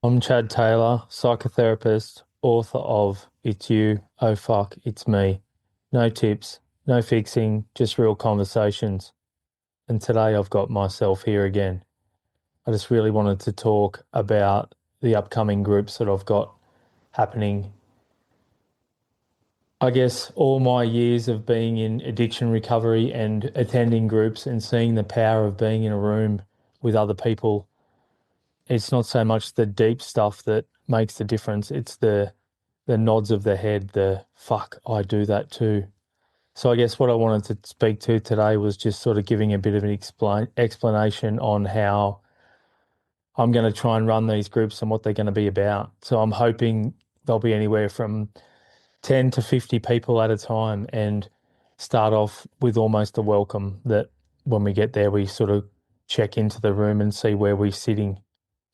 I'm Chad.Taylor.Psychotherapist, author of It's You, Oh Fuck, It's Me. No tips, no fixing, just real conversations. And today I've got myself here again. I just really wanted to talk about the upcoming groups that I've got happening. I guess all my years of being in addiction recovery and attending groups and seeing the power of being in a room with other people, it's not so much the deep stuff that makes the difference, it's the nods of the head, the fuck, I do that too. So I guess what I wanted to speak to today was just sort of giving a bit of an explanation on how I'm going to try and run these groups and what they're going to be about. So I'm hoping there'll be anywhere from 10 to 50 people at a time and start off with almost a welcome that when we get there, we sort of check into the room and see where we're sitting,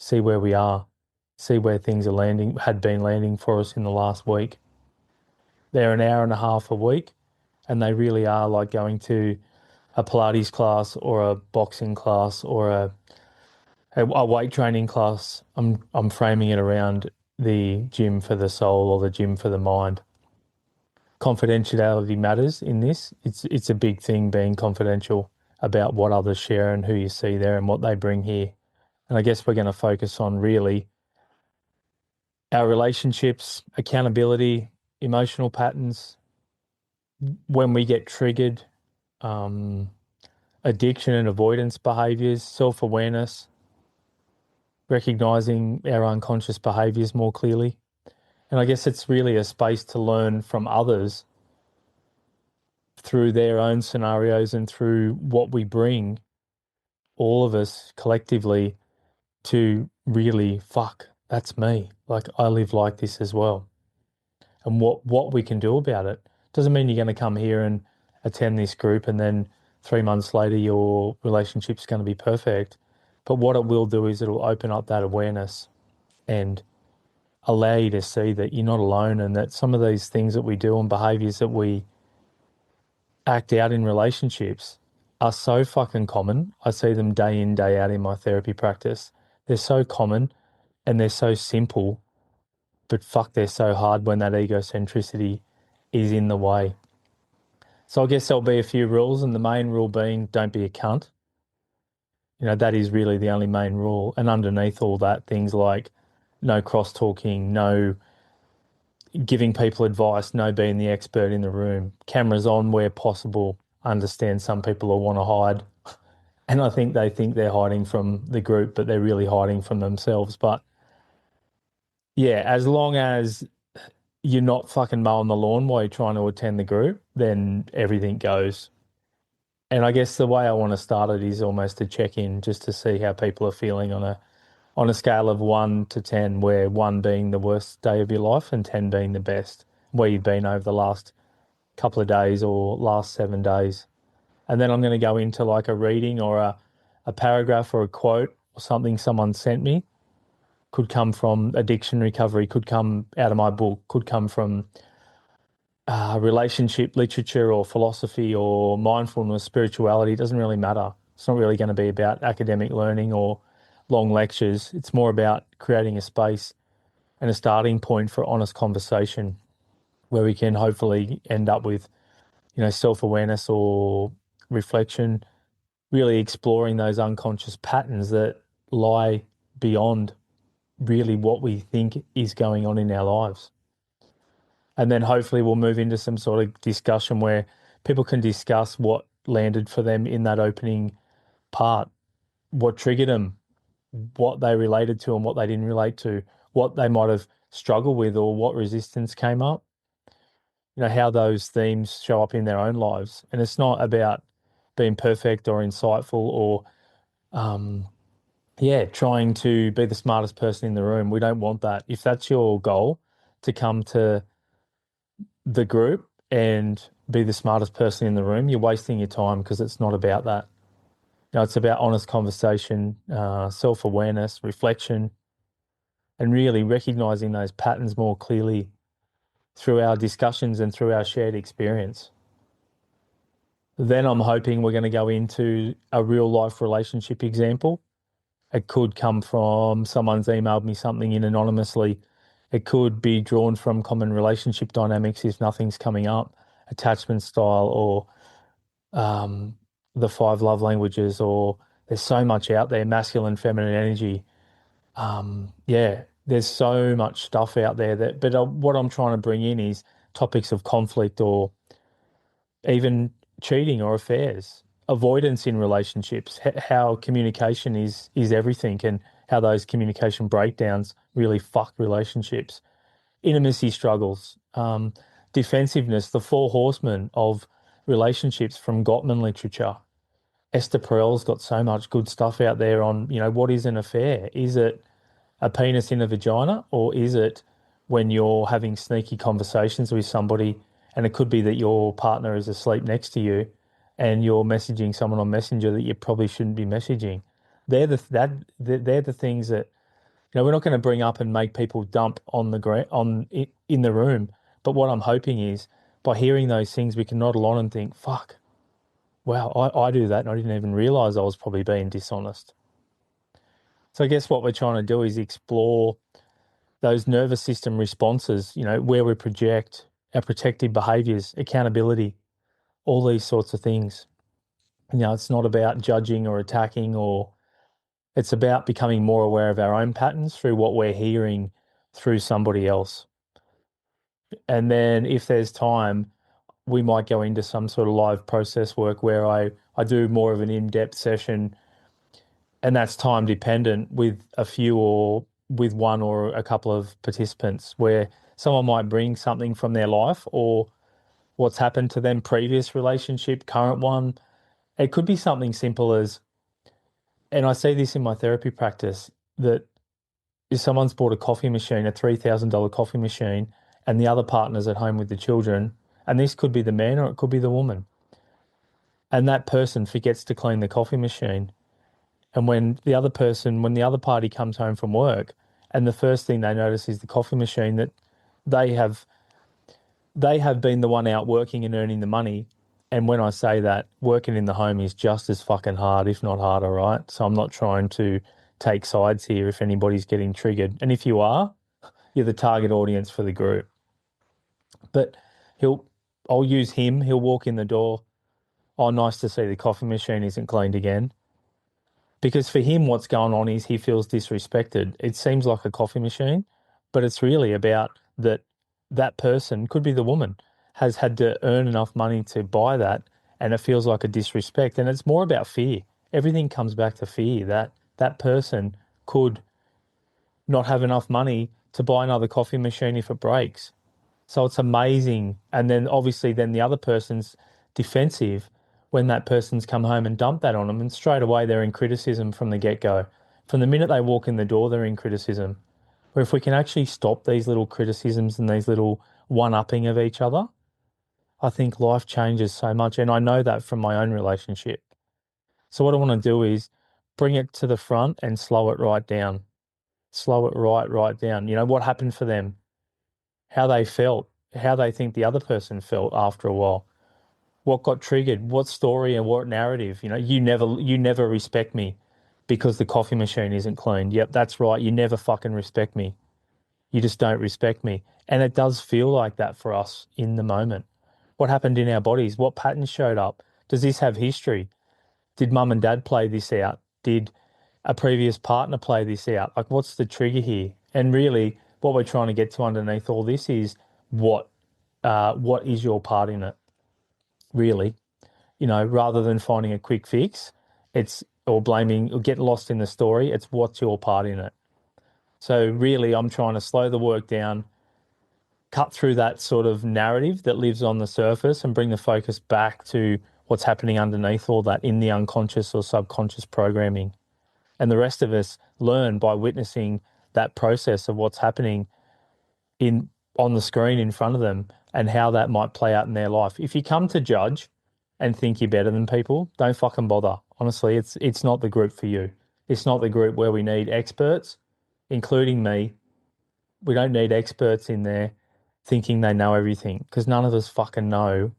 see where we are, see where things are landing, had been landing for us in the last week. They're an hour and a half a week, and they really are like going to a Pilates class or a boxing class or a weight training class. I'm framing it around the gym for the soul or the gym for the mind. Confidentiality matters in this. It's a big thing being confidential about what others share and who you see there and what they bring here. And I guess we're going to focus on really our relationships, accountability, emotional patterns, when we get triggered, um, addiction and avoidance behaviors, self-awareness, recognizing our unconscious behaviors more clearly. And I guess it's really a space to learn from others through their own scenarios and through what we bring, all of us collectively, to really, fuck, that's me. Like I live like this as well. And what we can do about it. Doesn't mean you're going to come here and attend this group and then 3 months later your relationship's going to be perfect. But what it will do is it'll open up that awareness and allow you to see that you're not alone and that some of these things that we do and behaviors that we act out in relationships are so fucking common. I see them day in, day out in my therapy practice. They're so common and they're so simple, but fuck, they're so hard when that egocentricity is in the way. So I guess there'll be a few rules, and the main rule being don't be a cunt. That is really the only main rule. And underneath all that, things like no cross talking, no giving people advice, no being the expert in the room, cameras on where possible. Understand some people will want to hide. And I think they think they're hiding from the group, but they're really hiding from themselves. But yeah, as long as you're not fucking mowing the lawn while you're trying to attend the group, then everything goes. And I guess the way I want to start it is almost to check in just to see how people are feeling on a scale of 1 to 10, where 1 being the worst day of your life and 10 being the best, where you've been over the last couple of days or last 7 days. And then I'm going to go into like a reading or a paragraph or a quote or something someone sent me. Could come from addiction recovery, could come out of my book, could come from relationship literature or philosophy or mindfulness, spirituality. It doesn't really matter. It's not really going to be about academic learning or long lectures. It's more about creating a space and a starting point for honest conversation where we can hopefully end up with, self-awareness or reflection, really exploring those unconscious patterns that lie beyond really what we think is going on in our lives. And then hopefully we'll move into some sort of discussion where people can discuss what landed for them in that opening part, what triggered them, what they related to and what they didn't relate to, what they might have struggled with or what resistance came up, how those themes show up in their own lives. And it's not about being perfect or insightful or, um, trying to be the smartest person in the room. We don't want that. If that's your goal, to come to the group and be the smartest person in the room, you're wasting your time because it's not about that. It's about honest conversation, self-awareness, reflection, and really recognizing those patterns more clearly through our discussions and through our shared experience. Then I'm hoping we're going to go into a real life relationship example It could come from someone's emailed me something in anonymously. It could be drawn from common relationship dynamics if nothing's coming up, attachment style, or um, the five love languages, or there's so much out there, masculine, feminine energy. Yeah, there's so much stuff out there that, but what I'm trying to bring in is topics of conflict or even cheating or affairs, avoidance in relationships, how communication is everything, and how those communication breakdowns really fuck relationships, intimacy struggles, defensiveness, the four horsemen of relationships from Gottman literature. Esther Perel's got so much good stuff out there on, what is an affair? Is it a penis in a vagina, or is it when you're having sneaky conversations with somebody, and it could be that your partner is asleep next to you and you're messaging someone on Messenger that you probably shouldn't be messaging. They're the things that, we're not going to bring up and make people dump on the in the room. But what I'm hoping is by hearing those things, we can nod along and think, fuck, wow, I do that and I didn't even realize I was probably being dishonest. So I guess what we're trying to do is explore those nervous system responses, where we project our protective behaviors, accountability, all these sorts of things. It's not about judging or attacking, or it's about becoming more aware of our own patterns through what we're hearing through somebody else. And then if there's time, we might go into some sort of live process work where I do more of an in-depth session, and that's time dependent with a few or with one or a couple of participants, where someone might bring something from their life or what's happened to them, previous relationship, current one. It could be something simple as, and I see this in my therapy practice, that if someone's bought a coffee machine, a $3,000 coffee machine, and the other partner's at home with the children, and this could be the man or it could be the woman, and that person forgets to clean the coffee machine. And when the other party comes home from work, and the first thing they notice is the coffee machine, that they have been the one out working and earning the money. And when I say that, working in the home is just as fucking hard, if not harder, right? So I'm not trying to take sides here if anybody's getting triggered. And if you are, you're the target audience for the group. But I'll use him. He'll walk in the door. Oh, nice to see the coffee machine isn't cleaned again. Because for him, what's going on is he feels disrespected. It seems like a coffee machine, but it's really about that person, could be the woman, has had to earn enough money to buy that, and it feels like a disrespect. And it's more about fear. Everything comes back to fear, that that person could not have enough money to buy another coffee machine if it breaks. So it's amazing. And then obviously then the other person's defensive when that person's come home and dumped that on them, and straight away they're in criticism from the get-go. From the minute they walk in the door, they're in criticism. Where if we can actually stop these little criticisms and these little one-upping of each other, I think life changes so much. And I know that from my own relationship. So what I want to do is bring it to the front and slow it right down. Slow it right down. What happened for them, how they felt, how they think the other person felt after a while, what got triggered, what story and what narrative. You never respect me because the coffee machine isn't cleaned. Yep, that's right. You never fucking respect me. You just don't respect me. And it does feel like that for us in the moment. What happened in our bodies? What patterns showed up? Does this have history? Did mum and dad play this out? Did a previous partner play this out? Like, what's the trigger here? And really, what we're trying to get to underneath all this is what is your part in it, really? Rather than finding a quick fix, or blaming or get lost in the story, it's what's your part in it. So really, I'm trying to slow the work down, cut through that sort of narrative that lives on the surface, and bring the focus back to what's happening underneath all that in the unconscious or subconscious programming. And the rest of us learn by witnessing that process of what's happening in on the screen in front of them and how that might play out in their life. If you come to judge and think you're better than people, don't fucking bother. Honestly, it's not the group for you. It's not the group where we need experts, including me. We don't need experts in there thinking they know everything, because none of us fucking know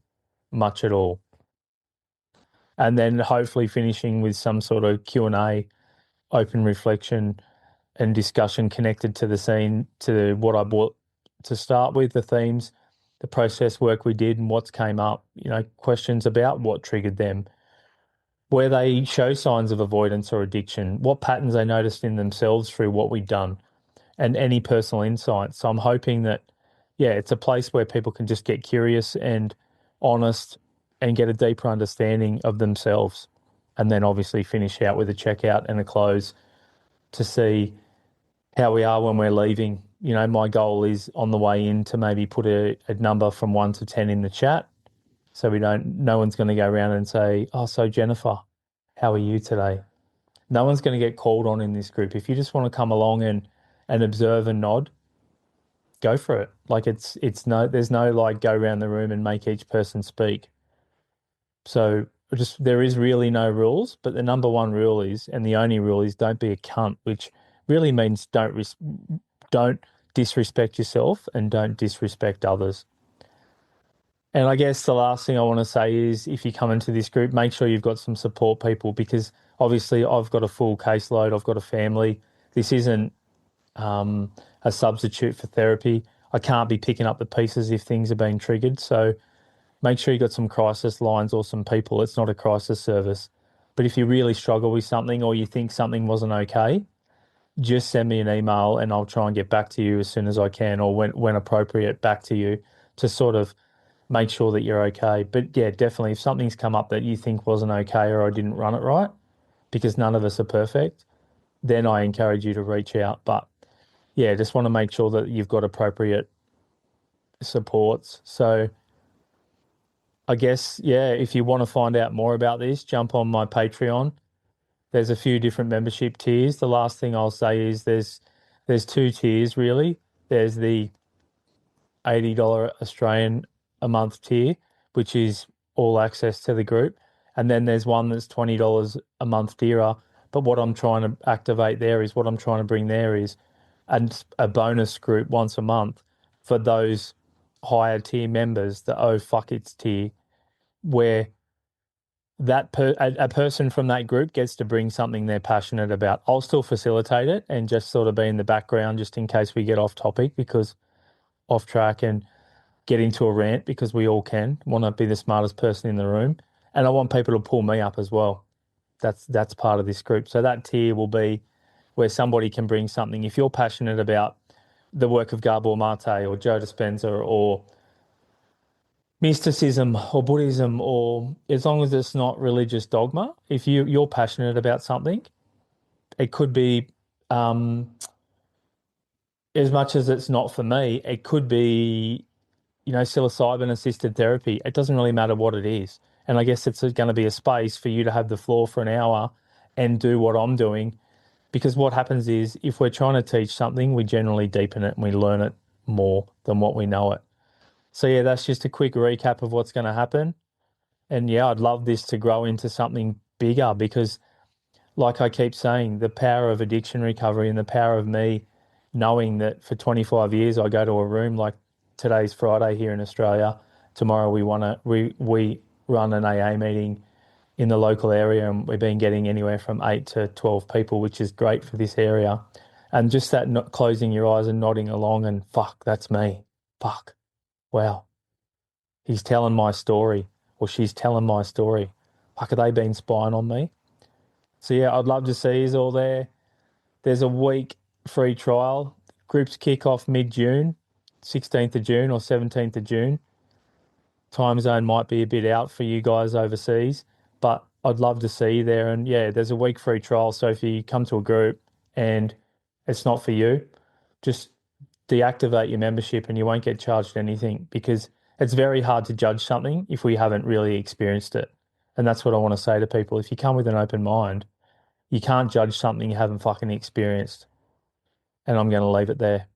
much at all. And then hopefully finishing with some sort of Q&A open reflection and discussion connected to the scene, to what I brought to start with, the themes, the process work we did and what's came up, questions about what triggered them, where they show signs of avoidance or addiction, what patterns they noticed in themselves through what we've done, and any personal insights. So I'm hoping that, yeah, it's a place where people can just get curious and honest and get a deeper understanding of themselves. And then obviously finish out with a checkout and a close to see how we are when we're leaving. My goal is on the way in to maybe put a number from 1 to 10 in the chat. So no one's going to go around and say, oh, so Jennifer, how are you today? No one's going to get called on in this group. If you just want to come along and observe and nod, go for it. Like there's no like go around the room and make each person speak. So there is really no rules, but the number one rule is, and the only rule is, don't be a cunt, which really means don't disrespect yourself and don't disrespect others. And I guess the last thing I want to say is, if you come into this group, make sure you've got some support people, because obviously I've got a full caseload. I've got a family. This isn't a substitute for therapy. I can't be picking up the pieces if things are being triggered. So make sure you got some crisis lines or some people. It's not a crisis service. But if you really struggle with something or you think something wasn't okay, just send me an email and I'll try and get back to you as soon as I can, or when appropriate, back to you to sort of make sure that you're okay. But yeah, definitely, if something's come up that you think wasn't okay or I didn't run it right, because none of us are perfect, then I encourage you to reach out. But yeah, just want to make sure that you've got appropriate supports. So I guess, yeah, if you want to find out more about this, jump on my Patreon. There's a few different membership tiers. The last thing I'll say is there's two tiers really. There's the $80 Australian a month tier, which is all access to the group. And then there's one that's $20 a month dearer. But what I'm trying to activate there is, what I'm trying to bring there is a bonus group once a month for those higher tier members, the oh fuck it's tier, where a person from that group gets to bring something they're passionate about. I'll still facilitate it and just sort of be in the background just in case we get off topic, because off track, and get into a rant, because we all want to be the smartest person in the room. And I want people to pull me up as well. That's part of this group. So that tier will be where somebody can bring something. If you're passionate about the work of Gabor Mate or Joe Dispenza or mysticism or Buddhism, or as long as it's not religious dogma, if you're passionate about something, it could be, as much as it's not for me, it could be, psilocybin assisted therapy. It doesn't really matter what it is. And I guess it's going to be a space for you to have the floor for an hour and do what I'm doing. Because what happens is, if we're trying to teach something, we generally deepen it and we learn it more than what we know it. So yeah, that's just a quick recap of what's going to happen. And yeah, I'd love this to grow into something bigger, because like I keep saying, the power of addiction recovery and the power of me knowing that for 25 years I go to a room, like today's Friday here in Australia. Tomorrow we run an AA meeting in the local area, and we've been getting anywhere from 8 to 12 people, which is great for this area. And just that, not closing your eyes and nodding along and fuck, that's me. Fuck. Wow. He's telling my story, or she's telling my story. Fuck, have they been spying on me? So yeah, I'd love to see you all there. There's a week free trial. Groups kick off mid-June, 16th of June or 17th of June. Time zone might be a bit out for you guys overseas, but I'd love to see you there. And yeah, there's a week free trial. So if you come to a group and it's not for you, just deactivate your membership and you won't get charged anything, because it's very hard to judge something if we haven't really experienced it. And that's what I want to say to people. If you come with an open mind, you can't judge something you haven't fucking experienced. And I'm going to leave it there.